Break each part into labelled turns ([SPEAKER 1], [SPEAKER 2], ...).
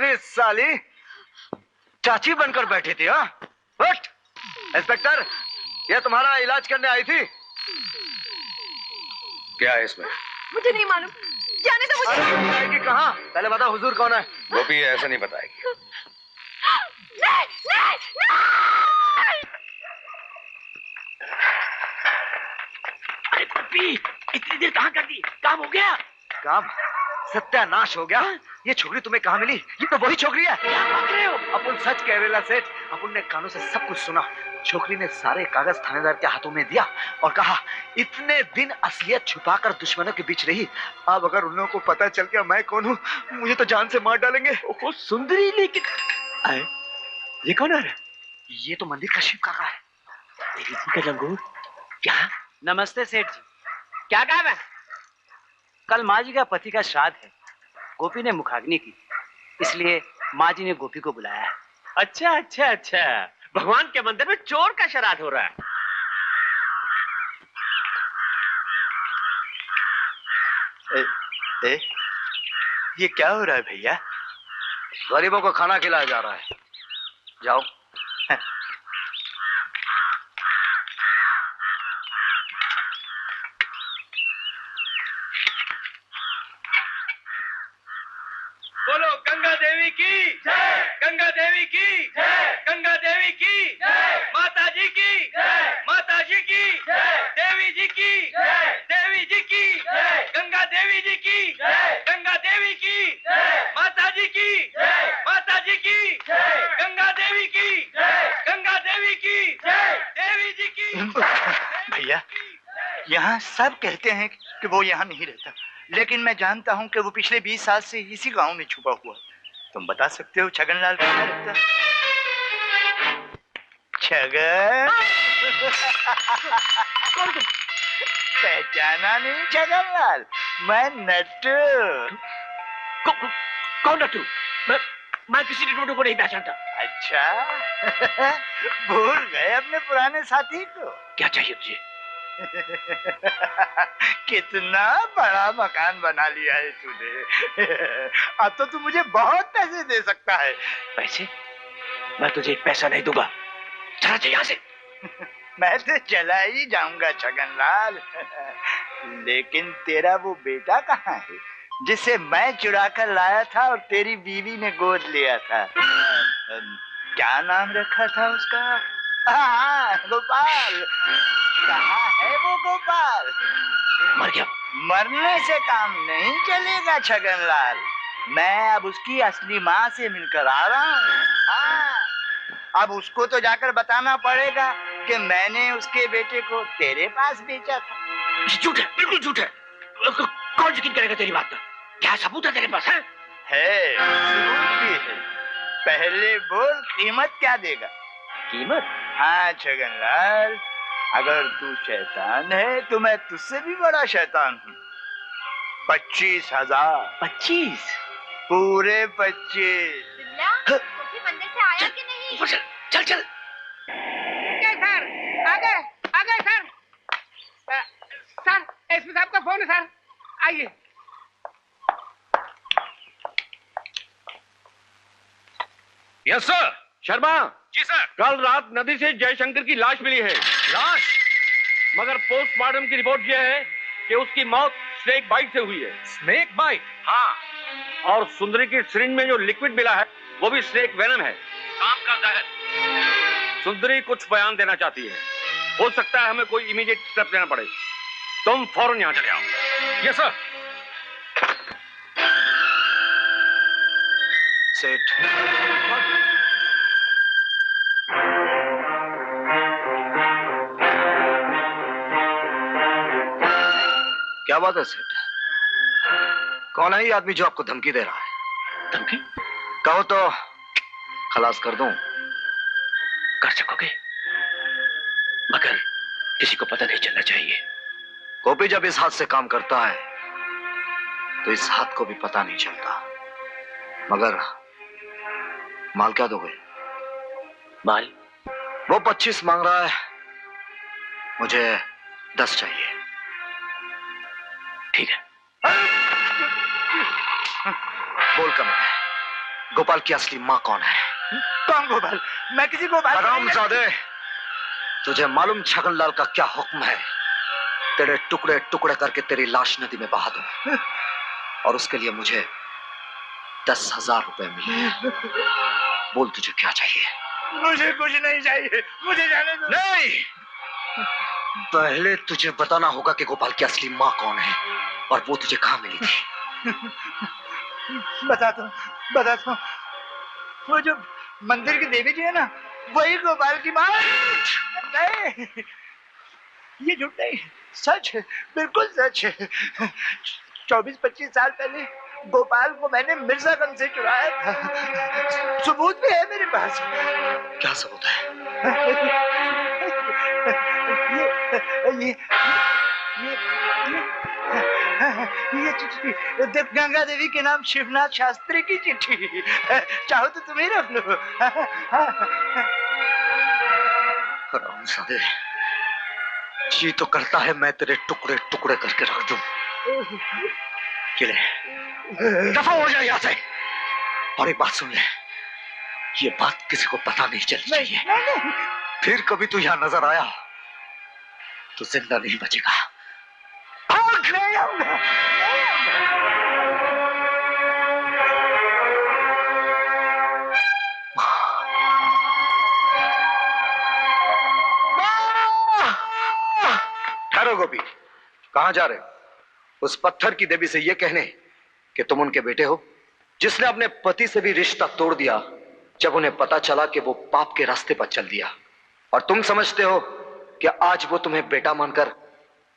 [SPEAKER 1] पूरी साली चाची बनकर बैठी थी। हाँ उठ। इंस्पेक्टर, ये तुम्हारा इलाज करने आई थी।
[SPEAKER 2] क्या है इसमें?
[SPEAKER 3] मुझे नहीं मालूम, जाने दो मुझे।
[SPEAKER 1] अरे बताएगी कहाँ? पहले बता हुजूर कौन है?
[SPEAKER 2] गोपी ऐसा नहीं बताएगी।
[SPEAKER 3] नहीं, नहीं, नहीं!
[SPEAKER 4] अरे गोपी, इतनी देर कहाँ कर दी? काम हो गया?
[SPEAKER 1] काम सत्यानाश हो गया। ये छोकरी तुम्हें कहाँ मिली? ये तो वही छोकरी है।
[SPEAKER 4] क्या बात रहे हो?
[SPEAKER 1] अपन सच कह रहे सेठ। अपन ने कानों से सब कुछ सुना। छोकरी ने सारे कागज थानेदार के हाथों में दिया और कहा इतने दिन असलियत छुपाकर दुश्मनों के बीच रही। अब अगर उन लोगों को पता चल गया मैं कौन हूँ, मुझे तो जान से मार डालेंगे।
[SPEAKER 4] ओहो सुंदरी, लेकिन आए, ये कौन आ रहा है?
[SPEAKER 1] ये तो मंदिर का शिव काका है।
[SPEAKER 4] तेरी जी का लंगूर। क्या?
[SPEAKER 5] नमस्ते सेठ जी, क्या काम है? कल माँ जी का पति का श्राद्ध है। गोपी ने मुखाग्नि की, इसलिए माँ जी ने गोपी को बुलाया है।
[SPEAKER 4] अच्छा अच्छा अच्छा, भगवान के मंदिर में चोर का श्राद्ध हो रहा है।
[SPEAKER 5] ये क्या हो रहा है भैया?
[SPEAKER 1] गरीबों को खाना खिलाया जा रहा है। जाओ।
[SPEAKER 4] बोलो गंगा देवी की जय, गंगा देवी की जय, गंगा देवी की जय, माता जी की जय, माता जी की जय, देवी जी की जय, देवी जी की जय, गंगा देवी जी की जय, गंगा देवी की जय, माता जी की जय, माता जी की जय, गंगा देवी की जय, गंगा देवी की जय, देवी जी की।
[SPEAKER 5] भैया, यहाँ सब कहते हैं कि वो यहाँ नहीं रहता, लेकिन मैं जानता हूँ कि वो पिछले 20 साल से इसी गांव में छुपा हुआ। तुम बता सकते हो छगनलाल कहाँ रहता? छगन? पहचाना नहीं छगनलाल? मैं नट्टू।
[SPEAKER 4] कौन नट्टू? मैं किसी नट्टू को नहीं पहचानता।
[SPEAKER 5] अच्छा भूल गए अपने पुराने साथी को?
[SPEAKER 4] क्या चाहिए तुझे?
[SPEAKER 5] कितना बड़ा मकान बना लिया है तूने। अब तो तू मुझे बहुत पैसे दे सकता है।
[SPEAKER 4] पैसे? मैं तुझे एक पैसा नहीं दूंगा। चला जा यहाँ से।
[SPEAKER 5] मैं तो चला ही जाऊंगा छगनलाल, लेकिन तेरा वो बेटा कहाँ है जिसे मैं चुरा कर लाया था और तेरी बीवी ने गोद लिया था? क्या नाम रखा था उसका? हाँ, गोपाल। कहाँ है वो गोपाल?
[SPEAKER 4] मर गया।
[SPEAKER 5] मरने से काम नहीं चलेगा छगनलाल। मैं अब उसकी असली माँ से मिलकर आ रहा हूँ। हाँ, अब उसको तो जाकर बताना पड़ेगा कि मैंने उसके बेटे को तेरे पास बेचा था।
[SPEAKER 4] झूठ है, बिल्कुल झूठ है। कौन यकीन करेगा तेरी बात का? क्या सबूत है तेरे पास?
[SPEAKER 5] है, सबूत भी है। पहले बोल, कीमत क्या देगा?
[SPEAKER 4] कीमत?
[SPEAKER 5] हाँ छगनलाल, अगर तू शैतान है तो मैं तुझसे भी बड़ा शैतान हूँ। 25,000।
[SPEAKER 4] 25?
[SPEAKER 5] पूरे 25।
[SPEAKER 3] गोपी मंदिर से आया कि नहीं?
[SPEAKER 4] चल चल चल।
[SPEAKER 6] सर, आ गए सर। सर, एसपी साहब का फोन है सर, आइए।
[SPEAKER 7] Yes sir.
[SPEAKER 4] Sharma.
[SPEAKER 7] Ji sir.
[SPEAKER 4] कल रात नदी से जयशंकर की लाश मिली है।
[SPEAKER 7] लाश?
[SPEAKER 4] मगर पोस्टमार्टम की रिपोर्ट यह है कि उसकी मौत स्नेक बाइट से हुई है।
[SPEAKER 7] Snake bite? हाँ।
[SPEAKER 4] और सुंदरी की सिरिंज में जो लिक्विड मिला है वो भी स्नेक वेनम है।
[SPEAKER 7] सांप का जहर।
[SPEAKER 4] सुंदरी कुछ बयान देना चाहती है। हो सकता है हमें कोई इमीडिएट स्टेप लेना पड़े। तुम फौरन यहाँ चले आओ।
[SPEAKER 7] Yes sir.
[SPEAKER 1] सेठ, क्या बात है सेठ? कौन है ये आदमी जो आपको धमकी दे रहा है?
[SPEAKER 4] धमकी?
[SPEAKER 1] कहो तो खलास कर दूं।
[SPEAKER 4] कर सकोगे, मगर किसी को पता नहीं चलना चाहिए।
[SPEAKER 1] गोपी जब इस हाथ से काम करता है तो इस हाथ को भी पता नहीं चलता। मगर माल क्या दोगे?
[SPEAKER 4] माल?
[SPEAKER 1] वो 25 मांग रहा है, मुझे 10 चाहिए।
[SPEAKER 4] ठीक है।
[SPEAKER 1] बोल कम है। गोपाल की असली माँ कौन है?
[SPEAKER 5] कौन गोपाल? मैं किसी गोपाल को नहीं
[SPEAKER 1] हरामजादे, तुझे मालूम छगनलाल का क्या हुक्म है? तेरे टुकड़े टुकड़े करके तेरी लाश नदी में बहा दूं, और उसके लिए मुझे 10,000 रुपए मिले। बोल तुझे क्या चाहिए?
[SPEAKER 5] मुझे कुछ नहीं चाहिए, मुझे जाने दो।
[SPEAKER 1] नहीं, पहले तुझे बताना होगा कि गोपाल की असली माँ कौन है और वो तुझे कहाँ मिली थी।
[SPEAKER 5] बताता हूँ। वो जो मंदिर की देवी जी है ना, वही गोपाल की माँ। नहीं, ये झूठ नहीं, सच है, बिल्कुल सच है। 24-25 साल पहले गोपाल को मैंने मिर्जागंज से चुराया था। सबूत भी है मेरे पास।
[SPEAKER 1] क्या सबूत है?
[SPEAKER 5] ये ये चिट्ठी गंगा देवी के नाम शिवनाथ शास्त्री की चिट्ठी। चाहो तो तुम्हें रख लो।
[SPEAKER 1] हरामजादे, जी तो करता है मैं तेरे टुकड़े टुकड़े करके रख दूं। ये ले, दफा हो जाए यहाँ से। और एक बात सुन ले, ये बात किसी को पता नहीं चलनी चाहिए। फिर कभी तू यहाँ नजर आया तो जिंदा नहीं बचेगा।
[SPEAKER 5] नहीं आऊंगा।
[SPEAKER 1] ठहरो गोपी, कहाँ जा रहे हो? उस पत्थर की देवी से ये कहने कि तुम उनके बेटे हो, जिसने अपने पति से भी रिश्ता तोड़ दिया जब उन्हें पता चला कि वो पाप के रास्ते पर चल दिया, और तुम समझते हो कि आज वो तुम्हें बेटा मानकर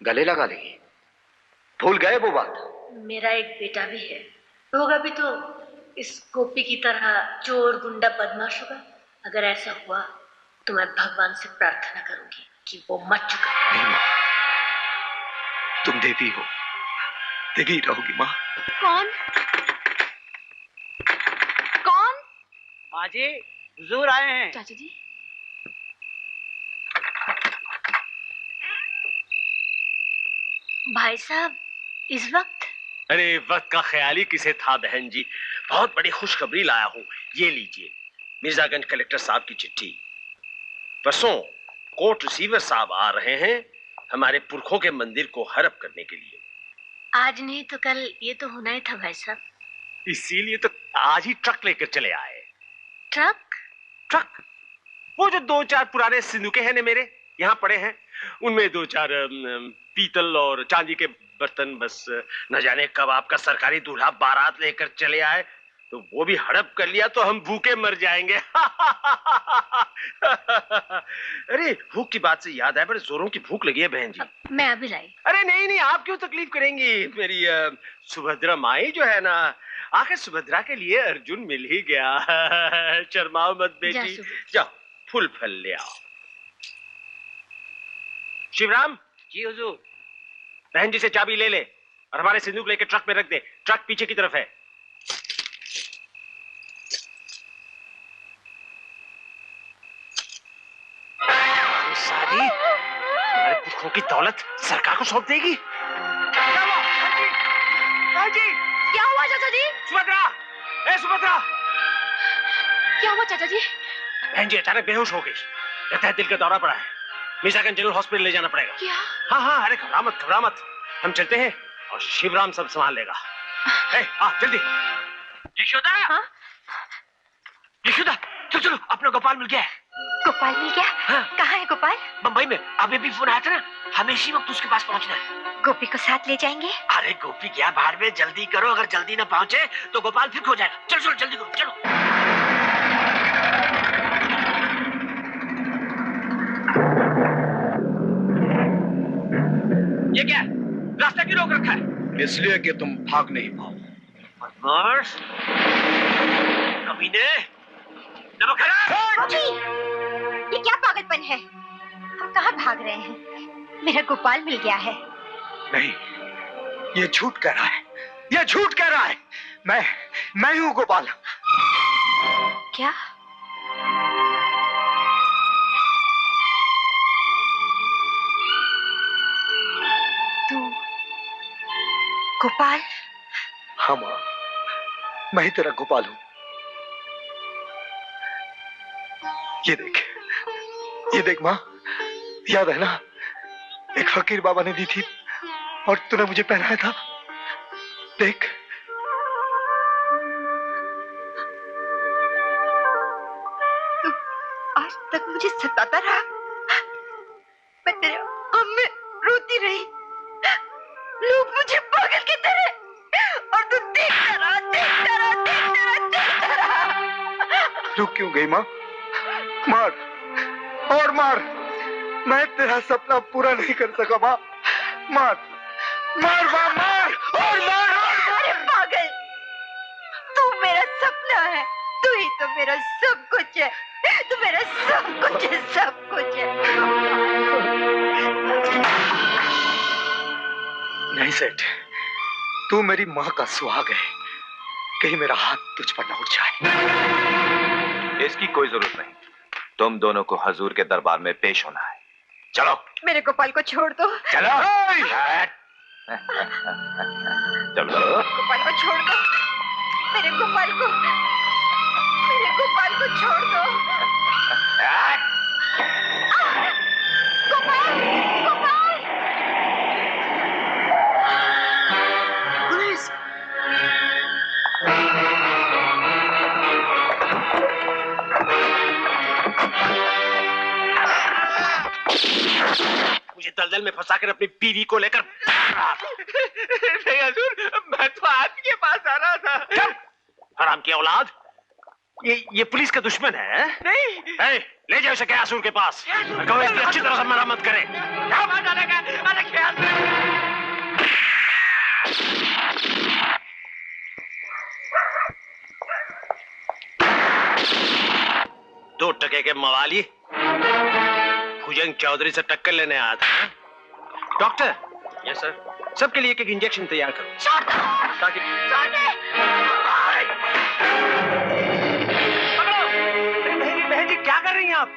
[SPEAKER 1] गले लगा लेगी। भूल गए वो बात?
[SPEAKER 8] मेरा एक बेटा भी है, होगा भी तो इस गोपी की तरह चोर गुंडा बदमाश होगा। अगर ऐसा हुआ तो मैं भगवान से प्रार्थना करूंगी कि वो मर चुका।
[SPEAKER 1] नहीं माँ, तुम देवी हो, देवी रहोगी माँ।
[SPEAKER 3] कौन? कौन?
[SPEAKER 6] माँ जी, हुजूर आए हैं।
[SPEAKER 3] चाचा जी,
[SPEAKER 8] भाई साहब इस वक्त?
[SPEAKER 7] अरे वक्त का ख्याल ही किसे था बहन जी। बहुत बड़ी खुशखबरी लाया हूँ, ये लीजिए मिर्जागंज कलेक्टर साहब की चिट्ठी। परसों कोर्ट रिसीवर साहब आ रहे हैं हमारे पुरखों के मंदिर को हड़प करने के लिए।
[SPEAKER 8] आज नहीं तो कल ये तो होना ही था भाई साहब।
[SPEAKER 7] इसीलिए तो आज ही ट्रक लेकर चले आए।
[SPEAKER 8] ट्रक?
[SPEAKER 7] वो जो 2-4 पुराने सिंदूके हैं ना मेरे यहाँ पड़े हैं, उनमें 2-4 पीतल और चांदी के बर्तन, बस न जाने कब आपका सरकारी दूल्हा बारात लेकर चले आए तो वो भी हड़प कर लिया तो हम भूखे मर जाएंगे। अरे भूख की बात से याद है, बड़े जोरों की भूख लगी है बहन जी।
[SPEAKER 8] मैं अभी लाई।
[SPEAKER 7] अरे नहीं, आप क्यों तकलीफ करेंगी? मेरी सुभद्रा माई जो है ना, आखिर सुभद्रा के लिए अर्जुन मिल ही गया। शर्माओ मत बेटी, जाओ फूल फल ले आओ। शिवराम
[SPEAKER 6] जी हुजूर।
[SPEAKER 7] बहन जी से चाबी ले ले और हमारे सिंदूक लेके ट्रक में रख दे। ट्रक पीछे की तरफ है। सादी हमारे पुरखों की दौलत सरकार को सौंप देगी।
[SPEAKER 3] क्या हुआ चाचा जी?
[SPEAKER 7] सुभद्रा, ए सुभद्रा!
[SPEAKER 3] क्या हुआ चाचा जी?
[SPEAKER 7] बहन जी अचानक बेहोश हो गई, लगता है दिल का दौरा पड़ा है। मिर्जागंज जनरल हॉस्पिटल ले जाना पड़ेगा।
[SPEAKER 3] क्या?
[SPEAKER 7] हाँ, अरे घबरा मत, हम चलते हैं और शिवराम सब संभाल लेगा। आ जल्दी। यशोदा,
[SPEAKER 3] हाँ?
[SPEAKER 7] यशोदा चलो, अपना गोपाल मिल गया है।
[SPEAKER 3] गोपाल मिल गया?
[SPEAKER 7] हाँ।
[SPEAKER 3] कहाँ है गोपाल?
[SPEAKER 7] मुंबई में, अभी भी फोन आया था ना, हमें इसी वक्त उसके पास पहुंचना है।
[SPEAKER 3] गोपी को साथ ले जाएंगे?
[SPEAKER 7] अरे गोपी क्या बाहर में, जल्दी करो, अगर जल्दी ना पहुंचे तो गोपाल फिर खो जाएगा। चलो जल्दी करो, चलो। ये क्या रास्ता क्यों रोक रखा है?
[SPEAKER 1] इसलिए कि तुम भाग नहीं पाओ।
[SPEAKER 7] बदमाश, कमीने, नमक हराम!
[SPEAKER 3] ये क्या पागलपन है? हम कहाँ भाग रहे हैं? मेरा गोपाल मिल गया है।
[SPEAKER 1] नहीं, ये झूठ कह रहा है, ये झूठ कह रहा है। मैं हूँ गोपाल।
[SPEAKER 3] क्या? तू गोपाल?
[SPEAKER 1] हाँ माँ, मैं ही तेरा गोपाल हूँ। ये देख माँ, याद है ना, एक फकीर बाबा ने दी थी और तूने मुझे पहनाया था। देख,
[SPEAKER 3] तू आज तक मुझे सताता रहा, मैं तेरे गम में रोती रही, लोग मुझे पागल कहते रहे और तू देखता रहा, देखता रहा, देखता रहा, देखता रहा।
[SPEAKER 1] रुक क्यों गई माँ? मार और मार, मैं तेरा सपना पूरा नहीं कर सका माँ। मार मार माँ, मार और मार और मार।
[SPEAKER 3] अरे पागल, तू मेरा सपना है, तू ही तो मेरा सब कुछ है, तू मेरा सब कुछ है, सब कुछ है।
[SPEAKER 1] नहीं सेठ, तू मेरी माँ का सुहाग है, कहीं मेरा हाथ तुझ पर न उठ जाए।
[SPEAKER 9] इसकी कोई जरूरत नहीं, तुम दोनों को हजूर के दरबार में पेश होना है। चलो।
[SPEAKER 3] मेरे गोपाल को छोड़ दो।
[SPEAKER 9] चलो। चलो।
[SPEAKER 3] गोपाल को छोड़ दो, मेरे गोपाल को छोड़ दो। गोपाल, गोपाल।
[SPEAKER 7] पुलिस! मुझे दलदल में फंसाकर अपनी बीवी को लेकर
[SPEAKER 4] नहीं हजूर, मैं तो आपके पास आ रहा था।
[SPEAKER 7] हराम की औलाद, ये पुलिस का दुश्मन है?
[SPEAKER 4] नहीं।
[SPEAKER 7] ले जाओ इसे कयासूर के पास, कहो इसकी अच्छी तरह से मरम्मत करे। दो टके के मवाली भुजंग चौधरी से टक्कर लेने आया था। डॉक्टर। Yes sir. सबके लिए एक इंजेक्शन तैयार करो ताकि बहन जी क्या कर रही हैं आप?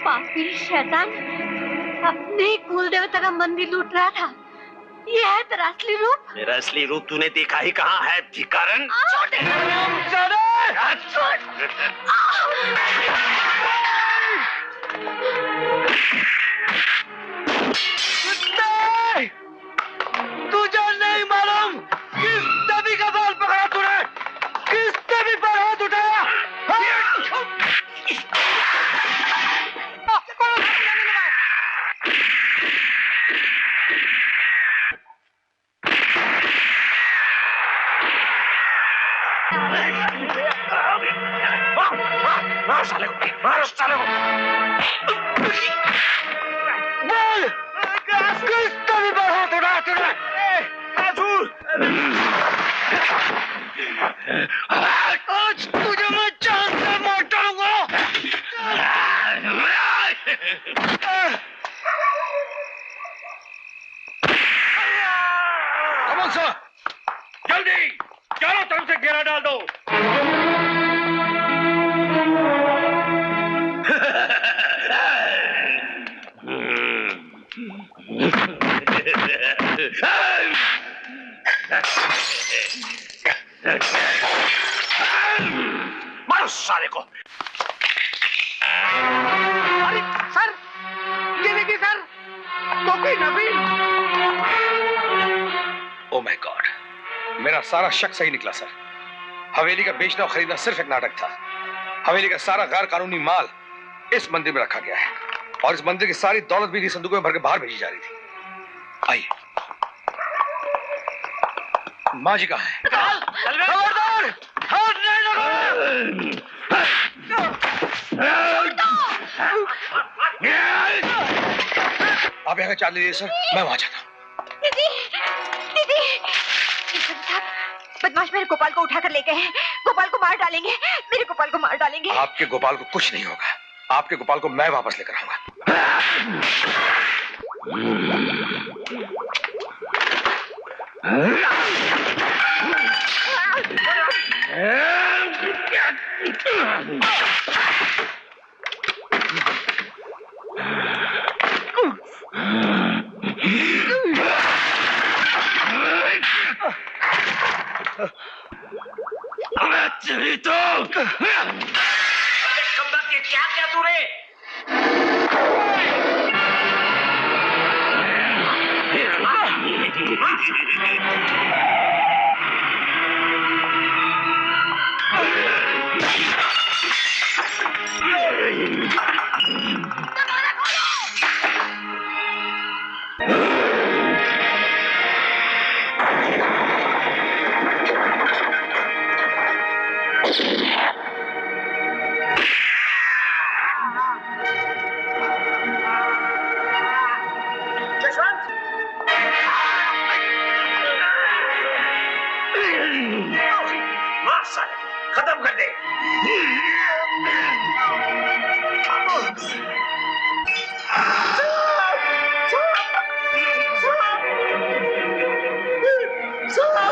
[SPEAKER 8] पापी शैतान अपने कुल देवता का मंदिर लूट रहा था। ये है तेरा असली रूप?
[SPEAKER 7] मेरा असली रूप तूने देखा ही कहाँ है धिक्कारन?
[SPEAKER 1] तुझे नहीं मालूम किस नबी का बाल पकड़ा तूने, किस नबी पर हाथ उठाया?
[SPEAKER 7] मारो साले को, मारो साले को।
[SPEAKER 1] बोल, किस नबी पर हाथ उठाया तूने? आज तुझे मैं जान से मार डालूंगा।
[SPEAKER 4] कमल सर, जल्दी चारों तरफ से घेरा डाल दो।
[SPEAKER 7] मारो साले को।
[SPEAKER 6] अरे सर, ये देखिए सर, कोई नबी।
[SPEAKER 2] ओ माय गॉड, मेरा सारा शक सही निकला सर। हवेली का बेचना और खरीदना सिर्फ एक नाटक था। हवेली का सारा गैर कानूनी माल इस मंदिर में रखा गया है और इस मंदिर की सारी दौलत भी संदूकों में भर के बाहर भेजी जा रही थी। आइए, माँ जी कहाँ है?
[SPEAKER 1] खबरदार, हाथ नहीं लगाना।
[SPEAKER 2] आप यहाँ चाल लीजिए सर, मैं वहां जाता हूँ।
[SPEAKER 3] दीदी, दीदी, साहब, बदमाश मेरे गोपाल को उठाकर ले गए हैं। गोपाल को मार डालेंगे, मेरे गोपाल को मार डालेंगे।
[SPEAKER 2] आपके गोपाल को कुछ नहीं होगा, आपके गोपाल को मैं वापस लेकर आऊंगा।
[SPEAKER 7] मार साले, खत्म कर दे।
[SPEAKER 1] साहब